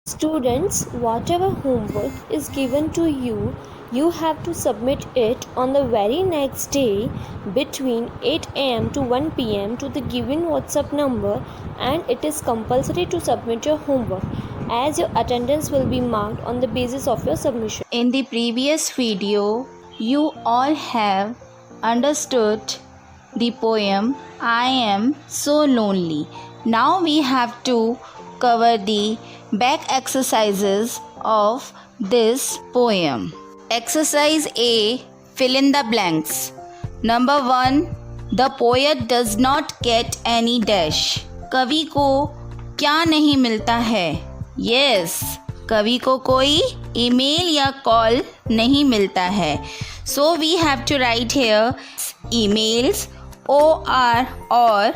Students, whatever homework is given to you, you have to submit it on the very next day between 8 am to 1 pm to the given WhatsApp number, and it is compulsory to submit your homework as your attendance will be marked on the basis of your submission. In the previous video, you all have understood the poem I Am So Lonely. Now we have to cover the back exercises of this poem. Exercise A, fill in the blanks. Number 1, the poet does not get any dash. कवि को क्या नहीं मिलता है? Yes, कवि को कोई email या कॉल नहीं मिलता है. So we have to write here emails, OR or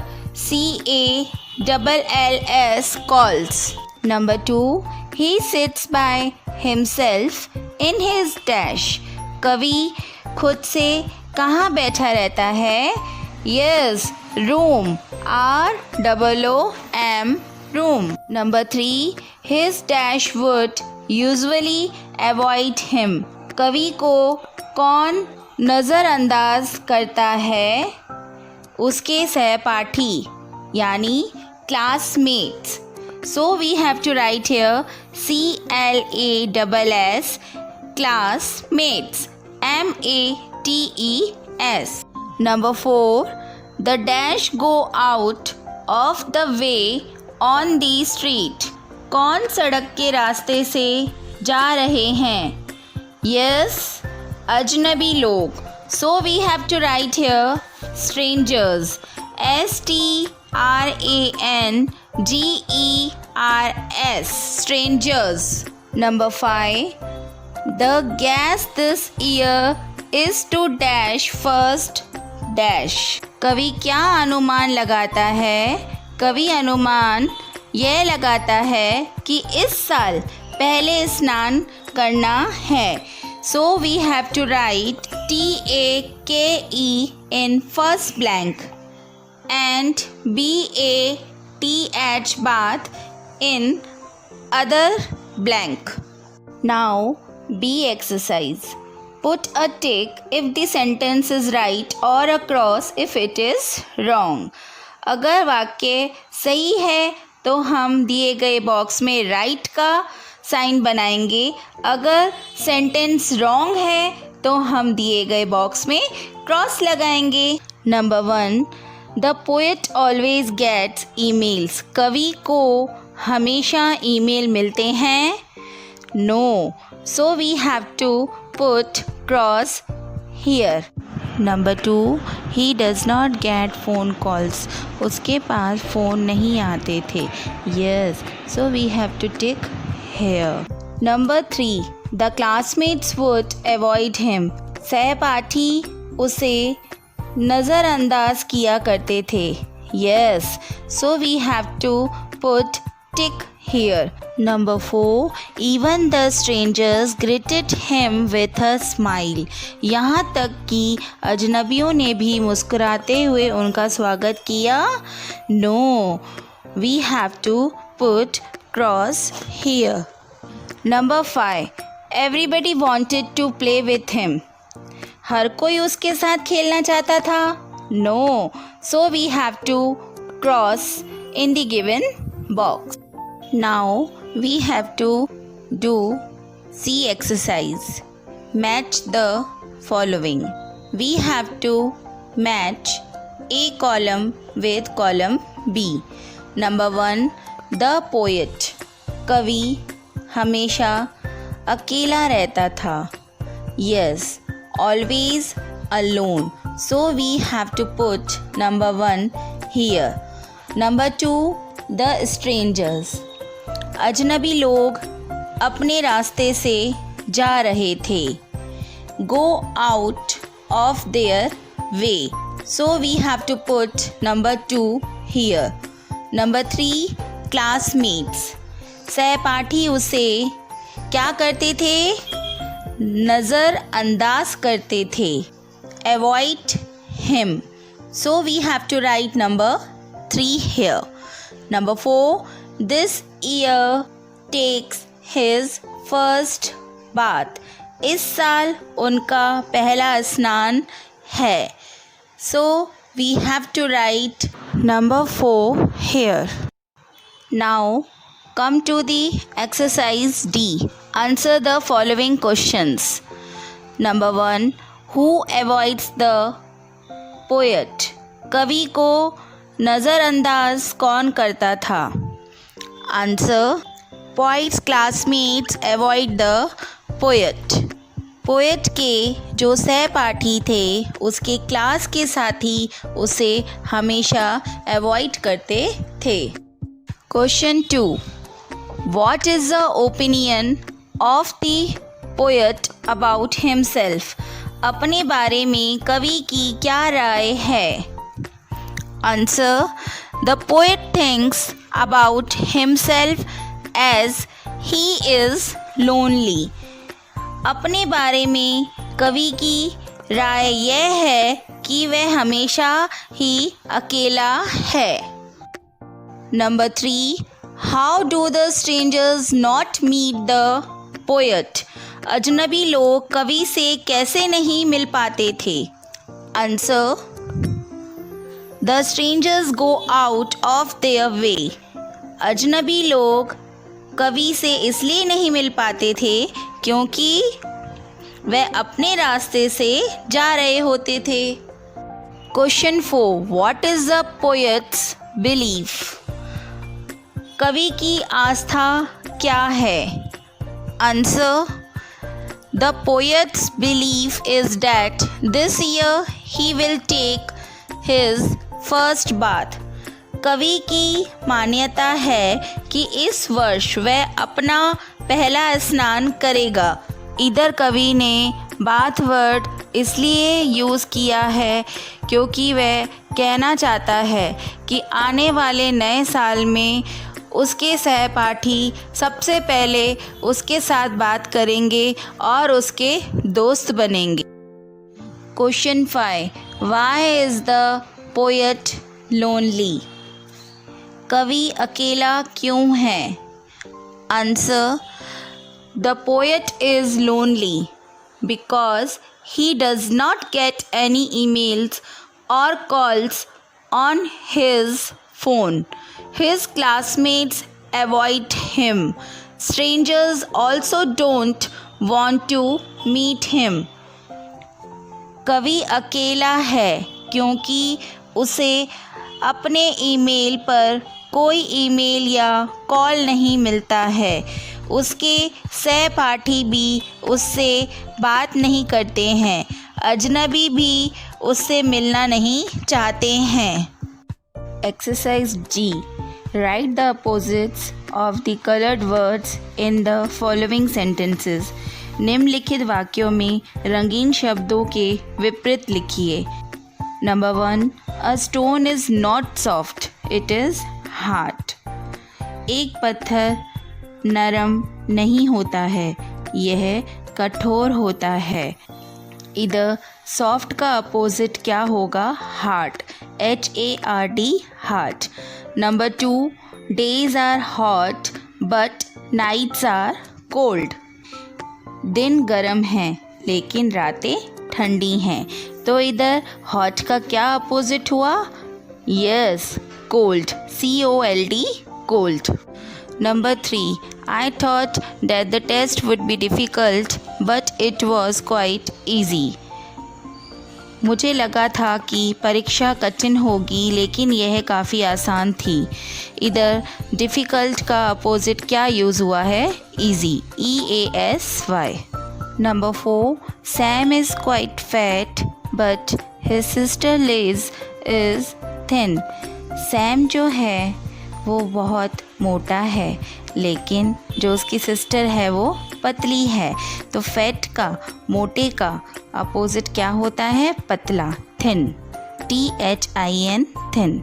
CALLS calls. Number 2, he sits by himself in his dash. कवि खुद से कहाँ बैठा रहता है? Yes, room. ROOM, room. Number 3, his dash would usually avoid him. कवि को कौन नज़रअंदाज करता है? उसके सहपाठी यानी classmates. So we have to write here CLASS, classmates, MATES. Number 4, the dash go out of the way on the street. कौन सड़क के रास्ते से जा रहे हैं? Yes, अजनबी लोग. So we have to write here strangers, STRANGERS, strangers. Number 5, the guess this year is to dash first dash. कवि क्या अनुमान लगाता है? कवि अनुमान यह लगाता है कि इस साल पहले स्नान करना है. So we have to write TAKE in first blank and BATH bath in other blank. Now B exercise. Put a tick if the sentence is right or a cross if it is wrong. अगर वाक्य सही है तो हम दिए गए box में right का साइन बनाएंगे. अगर सेंटेंस रॉन्ग है तो हम दिए गए बॉक्स में क्रॉस लगाएंगे. Number 1, the poet always gets emails. कवि को हमेशा ईमेल मिलते हैं? No, so we have to put cross here. Number 2, he does not get phone calls. उसके पास फ़ोन नहीं आते थे. Yes, so we have to tick here. Number 3, the classmates would avoid him. सहपाठी उसे नज़रअंदाज किया करते थे. Yes, so we have to put tick here. Number 4, even the strangers greeted him with a smile. यहाँ तक कि अजनबियों ने भी मुस्कुराते हुए उनका स्वागत किया. No, we have to put cross here. Number 5, everybody wanted to play with him. हर कोई उसके साथ खेलना चाहता था? No, so we have to cross in the given box. Now we have to do C exercise. Match the following. We have to match A column with column B. Number 1, the poet. कवि हमेशा अकेला रहता था. Yes, always alone. So we have to put number 1 here. Number 2, the strangers. अजनबी लोग अपने रास्ते से जा रहे थे. Go out of their way. So we have to put number 2 here. Number 3, classmates. सहपाठी उसे क्या करते थे? नज़रअंदाज करते थे. Avoid him. So we have to write number 3 here. Number 4, this year takes his first bath. इस साल उनका पहला स्नान है. So we have to write number 4 here. Now come to the exercise D. Answer the following questions. Number 1. Who avoids the poet? कवि को नज़रअंदाज कौन करता था? Answer. Poet's classmates avoid the poet. Poet के जो सहपाठी थे उसके क्लास के साथी उसे हमेशा अवॉइड करते थे. Question 2. What is the opinion of the poet about himself? अपने बारे में कवि की क्या राय है? Answer. The poet thinks about himself as he is lonely. अपने बारे में कवि की राय यह है कि वह हमेशा ही अकेला है. Number 3. How do the strangers not meet the poet? अजनबी लोग कवि से कैसे नहीं मिल पाते थे? Answer. The strangers go out of their way. अजनबी लोग कवि से इसलिए नहीं मिल पाते थे क्योंकि वह अपने रास्ते से जा रहे होते थे. Question 4. What is the poet's belief? कवि की आस्था क्या है? Answer. The poet's belief is that this year he will take his first bath. कवि की मान्यता है कि इस वर्ष वह अपना पहला स्नान करेगा. इधर कवि ने बाथ वर्ड इसलिए यूज़ किया है क्योंकि वह कहना चाहता है कि आने वाले नए साल में उसके सहपाठी सबसे पहले उसके साथ बात करेंगे और उसके दोस्त बनेंगे. Question 5. Why is the poet lonely? कवि अकेला क्यों है? Answer. The poet is lonely because he does not get any emails or calls on his phone. His classmates avoid him. Strangers also don't want to meet him. कवि अकेला है क्योंकि उसे अपने ईमेल पर कोई ईमेल या कॉल नहीं मिलता है. उसके सहपाठी भी उससे बात नहीं करते हैं. अजनबी भी उससे मिलना नहीं चाहते हैं. Exercise G. Write the opposites of the colored words in the following sentences. निम्नलिखित वाक्यों में रंगीन शब्दों के विपरीत लिखिए. Number 1. A stone is not soft, it is hard. एक पत्थर नरम नहीं होता है, यह कठोर होता है. इधर सॉफ्ट का अपोजिट क्या होगा? Hard. HARD, hard. Number 2. Days are hot but nights are cold. दिन गर्म हैं लेकिन रातें ठंडी हैं. तो इधर हॉट का क्या अपोजिट हुआ? Yes, cold. COLD, cold. Number 3. I thought that the test would be difficult but it was quite easy. मुझे लगा था कि परीक्षा कठिन होगी लेकिन यह काफ़ी आसान थी. इधर डिफ़िकल्ट का अपोजिट क्या यूज़ हुआ है? Easy. EASY. Number 4. Sam is quite fat but his sister Liz is thin. Sam जो है वो बहुत मोटा है लेकिन जो उसकी सिस्टर है वो पतली है. तो फैट का, मोटे का अपोजिट क्या होता है? पतला. Thin. THIN, thin.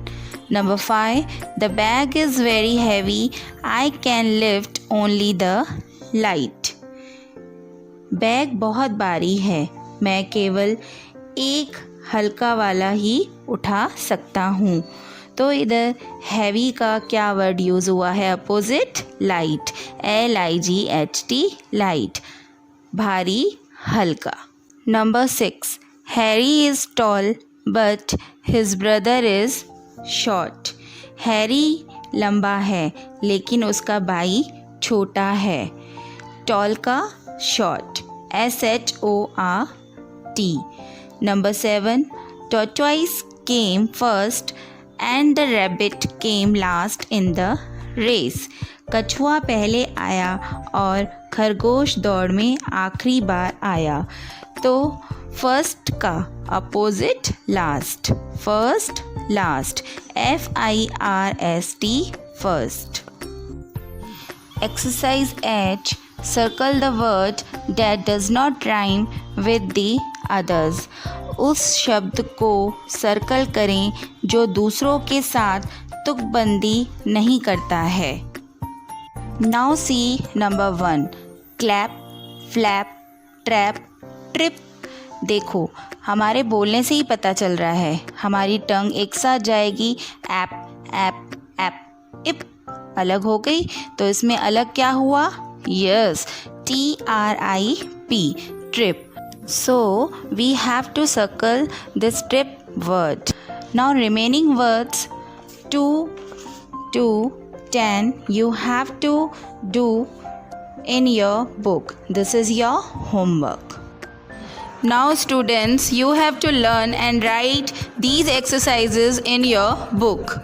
Number 5. The bag is very heavy, I can lift only the light. Bag बहुत भारी है, मैं केवल एक हल्का वाला ही उठा सकता हूँ. तो इधर हैवी का क्या वर्ड यूज़ हुआ है अपोजिट? लाइट, LIGHT, लाइट, भारी, हल्का। Number 6, Harry is tall but his brother is short. Harry लंबा है लेकिन उसका भाई छोटा है। टॉल का short, SHORT। Number 7, tortoise came first and the rabbit came last in the race. कछुआ पहले आया और खरगोश दौड़ में आखिरी बार आया। तो फर्स्ट का opposite last, first last, FIRST, first. Exercise H, circle the word that does not rhyme with the others. उस शब्द को सर्कल करें जो दूसरों के साथ तुकबंदी नहीं करता है। Now see number 1, clap, flap, trap, trip। देखो, हमारे बोलने से ही पता चल रहा है, हमारी टंग एक साथ जाएगी, ऐप ऐप ऐप, इप अलग हो गई, तो इसमें अलग क्या हुआ? Yes, TRIP, trip. So we have to circle this trip word. Now remaining words 2 to 10 you have to do in your book. This is your homework. Now students, you have to learn and write these exercises in your book.